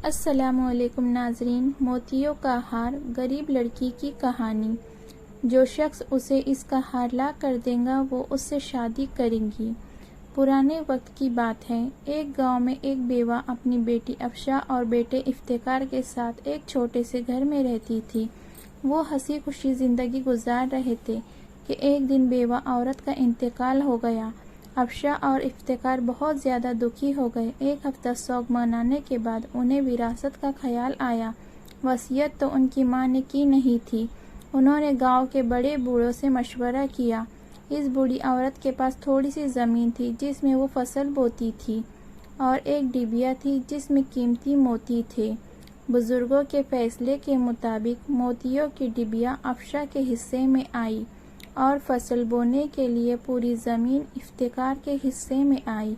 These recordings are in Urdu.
السلام علیکم ناظرین، موتیوں کا ہار، غریب لڑکی کی کہانی۔ جو شخص اسے اس کا ہار لا کر دے گا وہ اس سے شادی کرے گی۔ پرانے وقت کی بات ہے، ایک گاؤں میں ایک بیوہ اپنی بیٹی افشا اور بیٹے افتخار کے ساتھ ایک چھوٹے سے گھر میں رہتی تھی۔ وہ ہنسی خوشی زندگی گزار رہے تھے کہ ایک دن بیوہ عورت کا انتقال ہو گیا۔ افشا اور افتخار بہت زیادہ دکھی ہو گئے۔ ایک ہفتہ سوگ منانے کے بعد انہیں وراثت کا خیال آیا۔ وصیت تو ان کی ماں نے کی نہیں تھی۔ انہوں نے گاؤں کے بڑے بوڑھوں سے مشورہ کیا۔ اس بوڑھی عورت کے پاس تھوڑی سی زمین تھی جس میں وہ فصل بوتی تھی، اور ایک ڈبیا تھی جس میں قیمتی موتی تھے۔ بزرگوں کے فیصلے کے مطابق موتیوں کی ڈبیا افشا کے حصے میں آئی اور فصل بونے کے لیے پوری زمین افتخار کے حصے میں آئی۔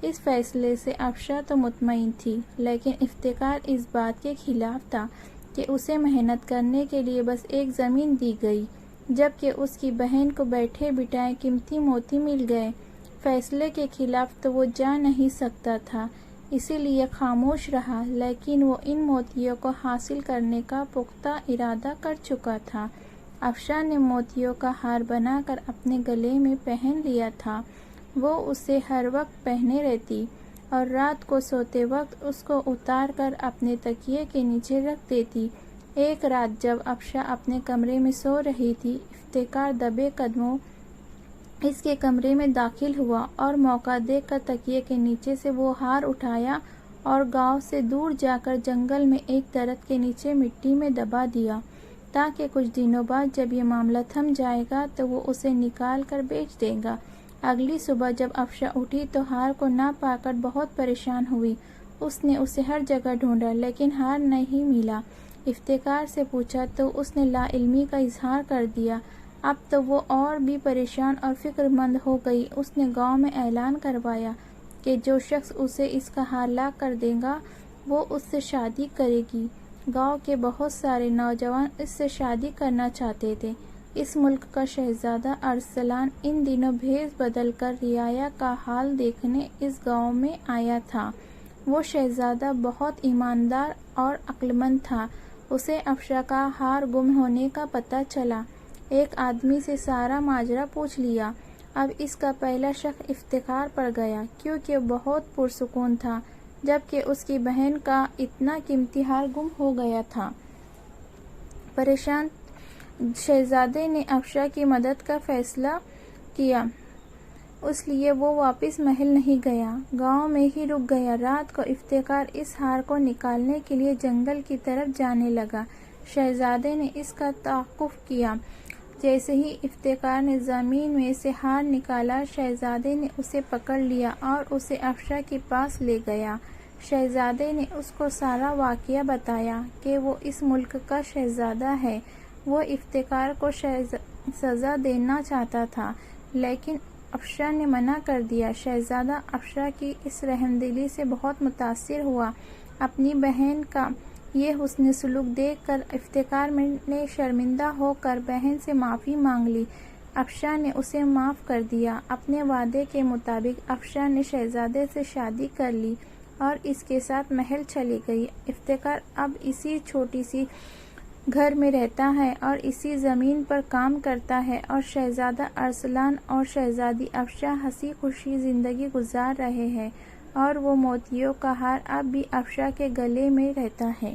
اس فیصلے سے افشا تو مطمئن تھی، لیکن افتخار اس بات کے خلاف تھا کہ اسے محنت کرنے کے لیے بس ایک زمین دی گئی، جبکہ اس کی بہن کو بیٹھے بٹھائے قیمتی موتی مل گئے۔ فیصلے کے خلاف تو وہ جا نہیں سکتا تھا، اسی لیے خاموش رہا، لیکن وہ ان موتیوں کو حاصل کرنے کا پختہ ارادہ کر چکا تھا۔ افشا نے موتیوں کا ہار بنا کر اپنے گلے میں پہن لیا تھا۔ وہ اسے ہر وقت پہنے رہتی اور رات کو سوتے وقت اس کو اتار کر اپنے تکیے کے نیچے رکھ دیتی۔ ایک رات جب افشا اپنے کمرے میں سو رہی تھی، افتخار دبے قدموں اس کے کمرے میں داخل ہوا اور موقع دیکھ کر تکیے کے نیچے سے وہ ہار اٹھایا اور گاؤں سے دور جا کر جنگل میں ایک درخت کے نیچے مٹی میں دبا دیا، تاکہ کچھ دنوں بعد جب یہ معاملہ تھم جائے گا تو وہ اسے نکال کر بیچ دے گا۔ اگلی صبح جب افشا اٹھی تو ہار کو نہ پا کر بہت پریشان ہوئی۔ اس نے اسے ہر جگہ ڈھونڈا لیکن ہار نہیں ملا۔ افتخار سے پوچھا تو اس نے لا علمی کا اظہار کر دیا۔ اب تو وہ اور بھی پریشان اور فکر مند ہو گئی۔ اس نے گاؤں میں اعلان کروایا کہ جو شخص اسے اس کا ہار لا کر دے گا وہ اس سے شادی کرے گی۔ گاؤں کے بہت سارے نوجوان اس سے شادی کرنا چاہتے تھے۔ اس ملک کا شہزادہ ارسلان ان دنوں بھیس بدل کر رعایا کا حال دیکھنے اس گاؤں میں آیا تھا۔ وہ شہزادہ بہت ایماندار اور عقلمند تھا۔ اسے افشا کا ہار گم ہونے کا پتہ چلا۔ ایک آدمی سے سارا ماجرا پوچھ لیا۔ اب اس کا پہلا شک افتخار پر گیا، کیونکہ وہ بہت پرسکون تھا، جبکہ اس کی بہن کا اتنا قیمتی ہار گم ہو گیا تھا۔ پریشان شہزادے نے افشا کی مدد کا فیصلہ کیا، اس لیے وہ واپس محل نہیں گیا، گاؤں میں ہی رک گیا۔ رات کو افتخار اس ہار کو نکالنے کے لیے جنگل کی طرف جانے لگا۔ شہزادے نے اس کا تعاقب کیا۔ جیسے ہی افتخار نے زمین میں سے ہار نکالا، شہزادے نے اسے پکڑ لیا اور اسے افشا کے پاس لے گیا۔ شہزادے نے اس کو سارا واقعہ بتایا کہ وہ اس ملک کا شہزادہ ہے۔ وہ افتخار کو سزا دینا چاہتا تھا، لیکن افشا نے منع کر دیا۔ شہزادہ افشا کی اس رحم دلی سے بہت متاثر ہوا۔ اپنی بہن کا یہ حسن سلوک دیکھ کر افتخار نے شرمندہ ہو کر بہن سے معافی مانگ لی۔ افشا نے اسے معاف کر دیا۔ اپنے وعدے کے مطابق افشا نے شہزادے سے شادی کر لی اور اس کے ساتھ محل چلی گئی۔ افتخار اب اسی چھوٹی سی گھر میں رہتا ہے اور اسی زمین پر کام کرتا ہے، اور شہزادہ ارسلان اور شہزادی افشا ہنسی خوشی زندگی گزار رہے ہیں، اور وہ موتیوں کا ہار اب بھی افشا کے گلے میں رہتا ہے۔